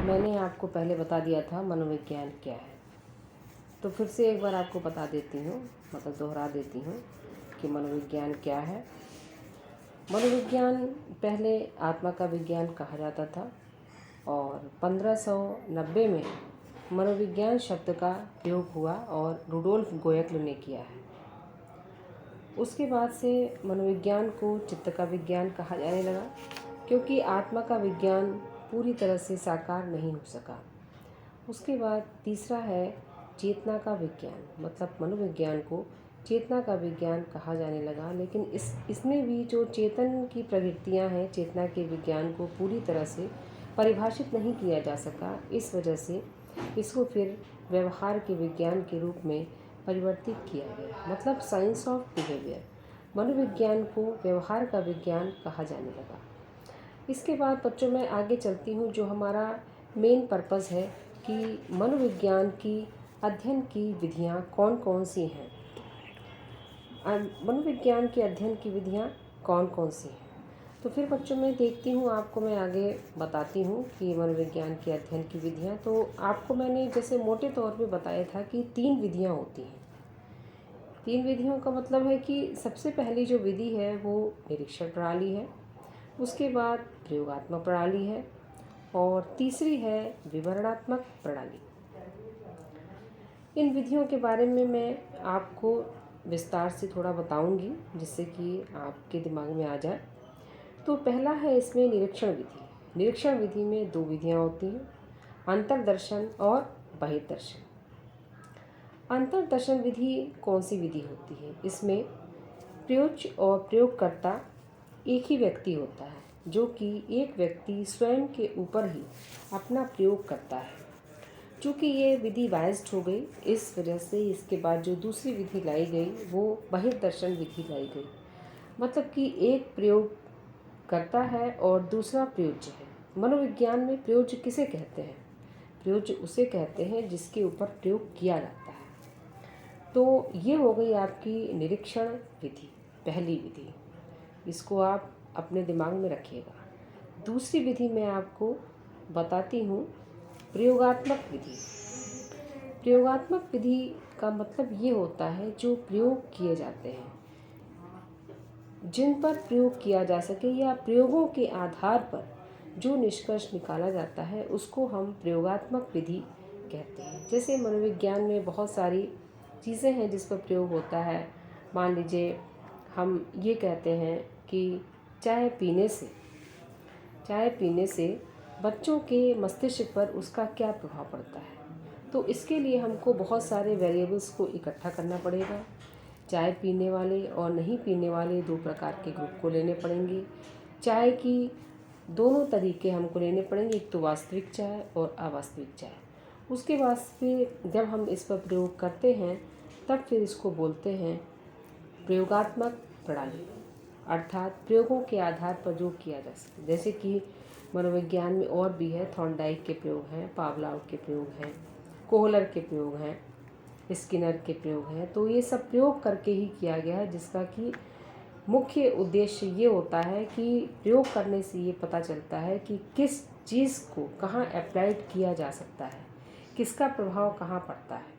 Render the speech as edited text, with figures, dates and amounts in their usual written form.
मैंने आपको पहले बता दिया था मनोविज्ञान क्या है, तो फिर से एक बार आपको बता देती हूँ, मतलब दोहरा देती हूँ कि मनोविज्ञान क्या है। मनोविज्ञान पहले आत्मा का विज्ञान कहा जाता था और 1590 में मनोविज्ञान शब्द का प्रयोग हुआ और रुडोल्फ गोयकल ने किया है। उसके बाद से मनोविज्ञान को चित्त का विज्ञान कहा जाने लगा, क्योंकि आत्मा का विज्ञान पूरी तरह से साकार नहीं हो सका। उसके बाद तीसरा है चेतना का विज्ञान, मतलब मनोविज्ञान को चेतना का विज्ञान कहा जाने लगा। लेकिन इसमें भी जो चेतन की प्रवृत्तियां हैं, चेतना के विज्ञान को पूरी तरह से परिभाषित नहीं किया जा सका। इस वजह से इसको फिर व्यवहार के विज्ञान के रूप में परिवर्तित किया गया, मतलब साइंस ऑफ बिहेवियर। मनोविज्ञान को व्यवहार का विज्ञान कहा जाने लगा। इसके बाद बच्चों मैं आगे चलती हूँ। जो हमारा मेन पर्पस है कि मनोविज्ञान की अध्ययन की विधियाँ कौन कौन सी हैं, मनोविज्ञान के अध्ययन की विधियाँ कौन कौन सी हैं। तो फिर बच्चों मैं देखती हूँ, आपको मैं आगे बताती हूँ कि मनोविज्ञान के अध्ययन की विधियाँ। तो आपको मैंने जैसे मोटे तौर पे बताया था कि 3 विधियाँ होती हैं। 3 विधियों का मतलब है कि सबसे पहली जो विधि है वो निरीक्षण प्रणाली है, उसके बाद प्रयोगात्मक प्रणाली है और तीसरी है विवरणात्मक प्रणाली। इन विधियों के बारे में मैं आपको विस्तार से थोड़ा बताऊंगी, जिससे कि आपके दिमाग में आ जाए। तो पहला है इसमें निरीक्षण विधि। निरीक्षण विधि में 2 विधियाँ होती हैं, अंतर्दर्शन और बहिर्दर्शन। अंतर्दर्शन विधि कौन सी विधि होती है? इसमें प्रयोज्य और प्रयोगकर्ता एक ही व्यक्ति होता है, जो कि एक व्यक्ति स्वयं के ऊपर ही अपना प्रयोग करता है। चूँकि ये विधि बायस्ड हो गई, इस वजह से इसके बाद जो दूसरी विधि लाई गई वो बहिर्दर्शन विधि लाई गई। मतलब कि एक प्रयोग करता है और दूसरा प्रयोज्य है। मनोविज्ञान में प्रयोज्य किसे कहते हैं? प्रयोज्य उसे कहते हैं जिसके ऊपर प्रयोग किया जाता है। तो ये हो गई आपकी निरीक्षण विधि, पहली विधि। इसको आप अपने दिमाग में रखिएगा। दूसरी विधि मैं आपको बताती हूँ, प्रयोगात्मक विधि। प्रयोगात्मक विधि का मतलब ये होता है जो प्रयोग किए जाते हैं, जिन पर प्रयोग किया जा सके या प्रयोगों के आधार पर जो निष्कर्ष निकाला जाता है उसको हम प्रयोगात्मक विधि कहते हैं। जैसे मनोविज्ञान में बहुत सारी चीज़ें हैं जिस पर प्रयोग होता है। मान लीजिए हम ये कहते हैं कि चाय पीने से बच्चों के मस्तिष्क पर उसका क्या प्रभाव पड़ता है। तो इसके लिए हमको बहुत सारे वेरिएबल्स को इकट्ठा करना पड़ेगा। चाय पीने वाले और नहीं पीने वाले 2 प्रकार के ग्रुप को लेने पड़ेंगे। चाय की दोनों तरीके हमको लेने पड़ेंगे, एक तो वास्तविक चाय और अवास्तविक चाय। उसके बाद फिर जब हम इस पर प्रयोग करते हैं तब फिर इसको बोलते हैं प्रयोगात्मक प्रणाली, अर्थात प्रयोगों के आधार पर जो किया जा सके। जैसे कि मनोविज्ञान में और भी है, थॉर्नडाइक के प्रयोग हैं, पावलोव के प्रयोग हैं, कोहलर के प्रयोग हैं, स्किनर के प्रयोग हैं। तो ये सब प्रयोग करके ही किया गया है, जिसका कि मुख्य उद्देश्य ये होता है कि प्रयोग करने से ये पता चलता है कि किस चीज़ को कहाँ अप्लाइड किया जा सकता है, किसका प्रभाव कहाँ पड़ता है।